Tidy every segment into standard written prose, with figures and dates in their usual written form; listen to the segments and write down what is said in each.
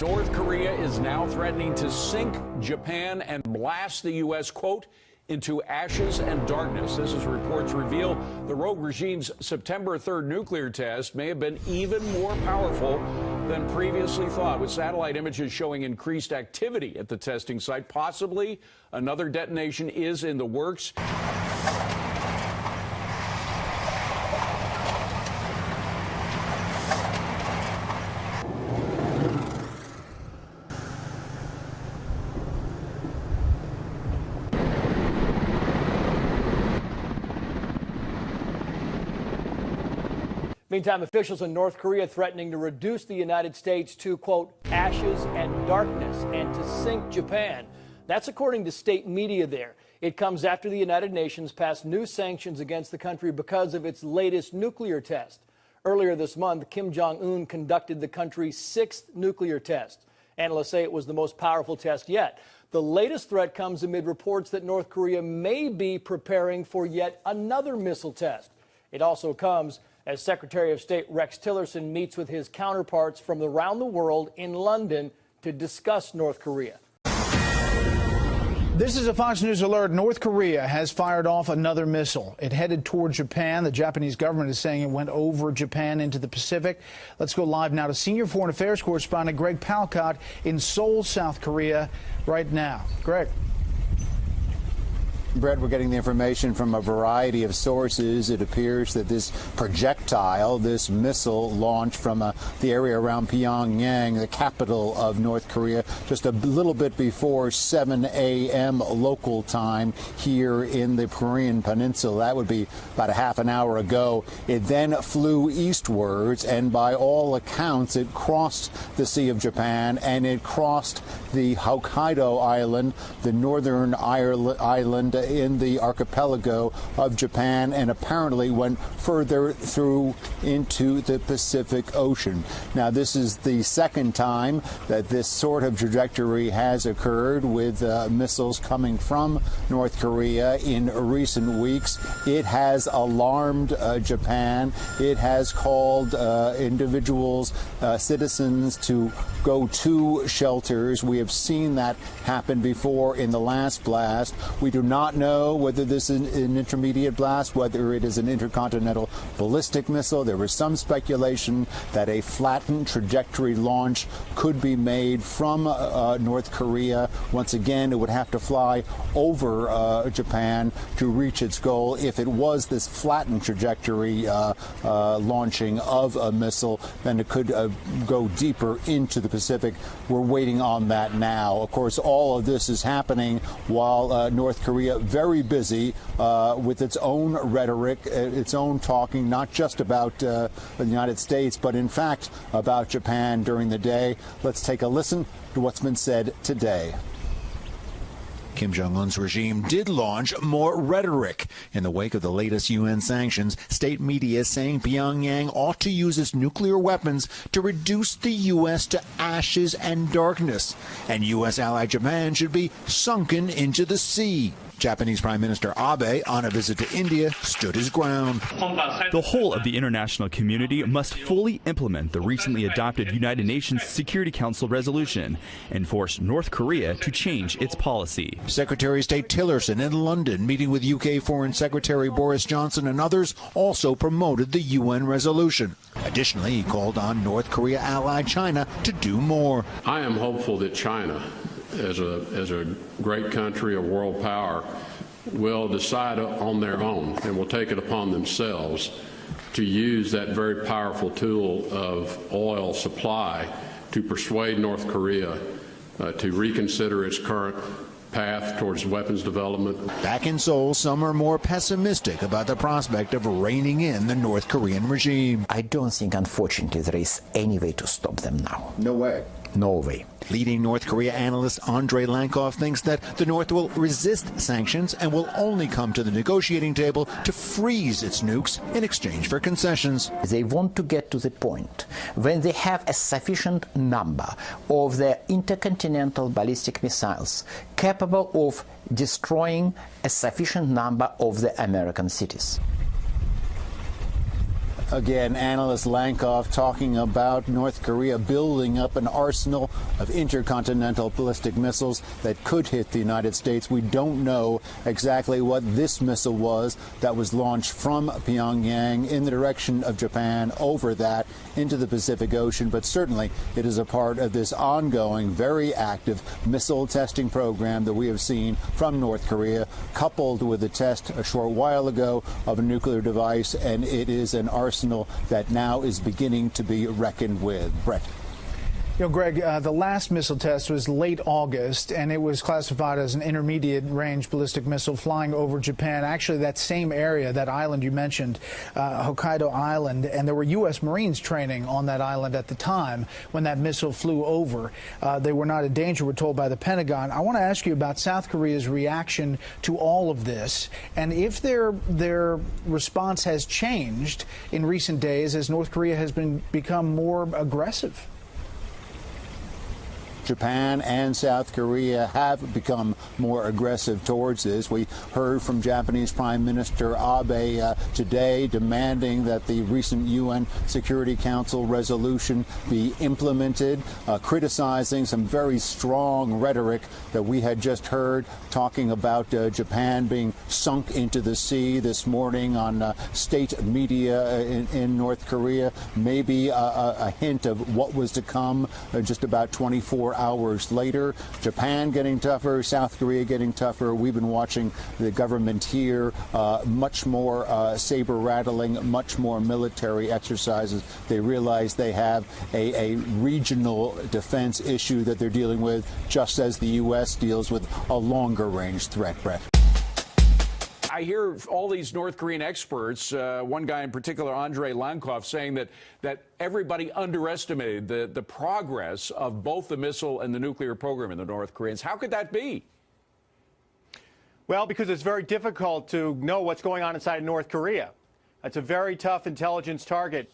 North Korea is now threatening to sink Japan and blast the U.S., quote, into ashes and darkness. This as reports reveal the rogue regime's September 3rd nuclear test may have been even more powerful than previously thought, with satellite images showing increased activity at the testing site. Possibly another detonation is in the works. Meantime, officials in North Korea threatening to reduce the United States to, quote, ashes and darkness and to sink Japan. That's according to state media there. It comes after the United Nations passed new sanctions against the country because of its latest nuclear test. Earlier this month, Kim Jong-un conducted the country's 6th nuclear test. Analysts say it was the most powerful test yet. The latest threat comes amid reports that North Korea may be preparing for yet another missile test. It also comes as Secretary of State Rex Tillerson meets with his counterparts from around the world in London to discuss North Korea. This is a Fox News alert. North Korea has fired off another missile. It headed toward Japan. The Japanese government is saying it went over Japan into the Pacific. Let's go live now to senior foreign affairs correspondent Greg Palcott in Seoul, South Korea right now. Greg. Brett, we're getting the information from a variety of sources. It appears that this projectile, this missile launched from the area around Pyongyang, the capital of North Korea, just a little bit before 7 a.m. local time here in the Korean Peninsula. That would be about a half an hour ago. It then flew eastwards, and by all accounts, it crossed the Sea of Japan, and it crossed the Hokkaido Island, the northern island in the archipelago of Japan, and apparently went further through into the Pacific Ocean. Now, this is the second time that this sort of trajectory has occurred with missiles coming from North Korea in recent weeks. It has alarmed Japan. It has called individuals, citizens, to go to shelters. We have seen that happen before in the last blast. We do not know whether this is an intermediate blast, whether it is an intercontinental ballistic missile. There was some speculation that a flattened trajectory launch could be made from North Korea. Once again, it would have to fly over Japan to reach its goal. If it was this flattened trajectory launching of a missile, then it could go deeper into the Pacific. We're waiting on that now. Of course, all of this is happening while North Korea very busy with its own rhetoric, its own talking, not just about the United States, but in fact about Japan during the day. Let's take a listen to what's been said today. Kim Jong-un's regime did launch more rhetoric. In the wake of the latest UN sanctions, state media is saying Pyongyang ought to use its nuclear weapons to reduce the U.S. to ashes and darkness, and U.S. ally Japan should be sunken into the sea. Japanese Prime Minister Abe, on a visit to India, stood his ground. The whole of the international community must fully implement the recently adopted United Nations Security Council resolution and force North Korea to change its policy. Secretary of State Tillerson in London, meeting with UK Foreign Secretary Boris Johnson and others, also promoted the UN resolution. Additionally, he called on North Korea ally China to do more. I am hopeful that China, as a great country, a world power, will decide on their own and will take it upon themselves to use that very powerful tool of oil supply to persuade North Korea to reconsider its current path towards weapons development. Back in Seoul, some are more pessimistic about the prospect of reining in the North Korean regime. I don't think, unfortunately, there is any way to stop them now. No way. No way. Leading North Korea analyst Andrei Lankov thinks that the North will resist sanctions and will only come to the negotiating table to freeze its nukes in exchange for concessions. They want to get to the point when they have a sufficient number of their intercontinental ballistic missiles capable of destroying a sufficient number of the American cities. Again, analyst Lankoff talking about North Korea building up an arsenal of intercontinental ballistic missiles that could hit the United States. We don't know exactly what this missile was that was launched from Pyongyang in the direction of Japan over that into the Pacific Ocean, but certainly it is a part of this ongoing, very active missile testing program that we have seen from North Korea, coupled with a test a short while ago of a nuclear device, and it is an arsenal that now is beginning to be reckoned with. Brett. You know, Greg, the last missile test was late August, and it was classified as an intermediate-range ballistic missile flying over Japan, actually that same area, that island you mentioned, Hokkaido Island, and there were U.S. Marines training on that island at the time when that missile flew over. They were not in danger, we're told by the Pentagon. I want to ask you about South Korea's reaction to all of this, and if their response has changed in recent days as North Korea has become more aggressive. Japan and South Korea have become more aggressive towards this. We heard from Japanese Prime Minister Abe today demanding that the recent UN Security Council resolution be implemented, criticizing some very strong rhetoric that we had just heard, talking about Japan being sunk into the sea this morning on state media in North Korea. Maybe a hint of what was to come just about 24 hours later. Japan getting tougher, South Korea getting tougher. We've been watching the government here much more saber rattling, much more military exercises. They realize they have a regional defense issue that they're dealing with, just as the U.S. deals with a longer range threat, Brett. I hear all these North Korean experts, one guy in particular, Andrei Lankoff, saying that everybody underestimated the progress of both the missile and the nuclear program in the North Koreans. How could that be? Well, because it's very difficult to know what's going on inside North Korea. It's a very tough intelligence target.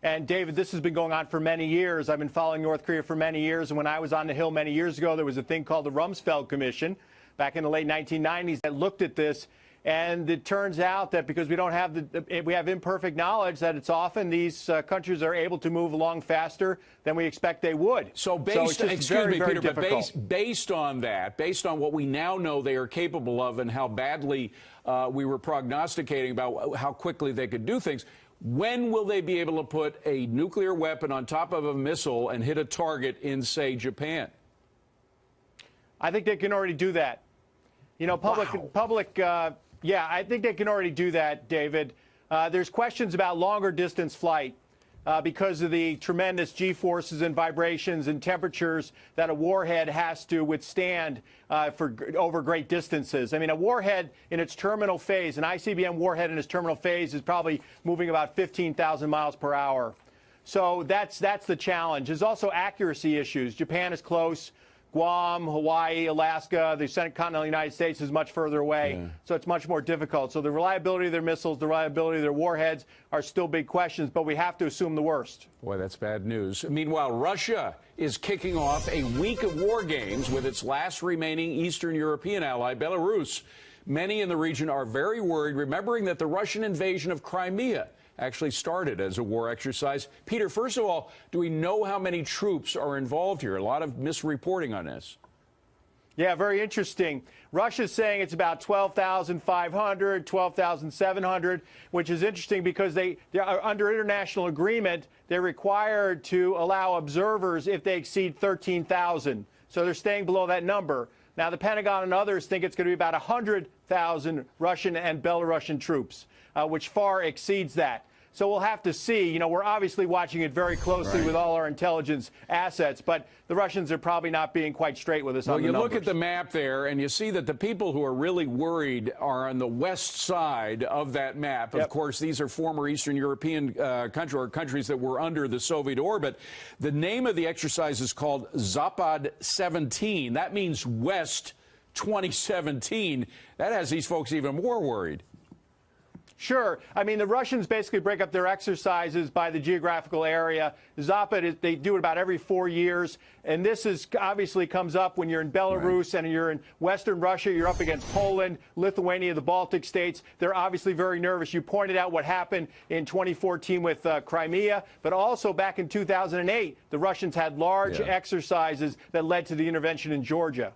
And, David, this has been going on for many years. I've been following North Korea for many years. And when I was on the Hill many years ago, there was a thing called the Rumsfeld Commission back in the late 1990s that looked at this. And it turns out that because we don't have we have imperfect knowledge, that it's often these countries are able to move along faster than we expect they would. So based, excuse me, Peter, but based on that, based on what we now know they are capable of and how badly we were prognosticating about how quickly they could do things, when will they be able to put a nuclear weapon on top of a missile and hit a target in, say, Japan? I think they can already do that. You know, yeah, I think they can already do that, David. There's questions about longer distance flight because of the tremendous G-forces and vibrations and temperatures that a warhead has to withstand over great distances. I mean, a warhead in its terminal phase, an ICBM warhead in its terminal phase, is probably moving about 15,000 miles per hour. So that's the challenge. There's also accuracy issues. Japan is close. Guam, Hawaii, Alaska, the continental United States is much further away, so it's much more difficult. So the reliability of their missiles, the reliability of their warheads are still big questions, but we have to assume the worst. Boy, that's bad news. Meanwhile, Russia is kicking off a week of war games with its last remaining Eastern European ally, Belarus. Many in the region are very worried, remembering that the Russian invasion of Crimea actually started as a war exercise. Peter, first of all, do we know how many troops are involved here? A lot of misreporting on this. Yeah, very interesting. Russia's saying it's about 12,500, 12,700, which is interesting because they are under international agreement. They're required to allow observers if they exceed 13,000. So they're staying below that number. Now, the Pentagon and others think it's going to be about 100,000 Russian and Belarusian troops, which far exceeds that. So we'll have to see. You know, we're obviously watching it very closely with all our intelligence assets, but the Russians are probably not being quite straight with us on the numbers. Well, you look at the map there, and you see that the people who are really worried are on the west side of that map. Of course, these are former Eastern European countries that were under the Soviet orbit. The name of the exercise is called Zapad 17. That means West 2017. That has these folks even more worried. Sure. I mean, the Russians basically break up their exercises by the geographical area. Zapad, they do it about every 4 years. And this is obviously comes up when you're in Belarus and you're in Western Russia. You're up against Poland, Lithuania, the Baltic states. They're obviously very nervous. You pointed out what happened in 2014 with Crimea, but also back in 2008, the Russians had large exercises that led to the intervention in Georgia.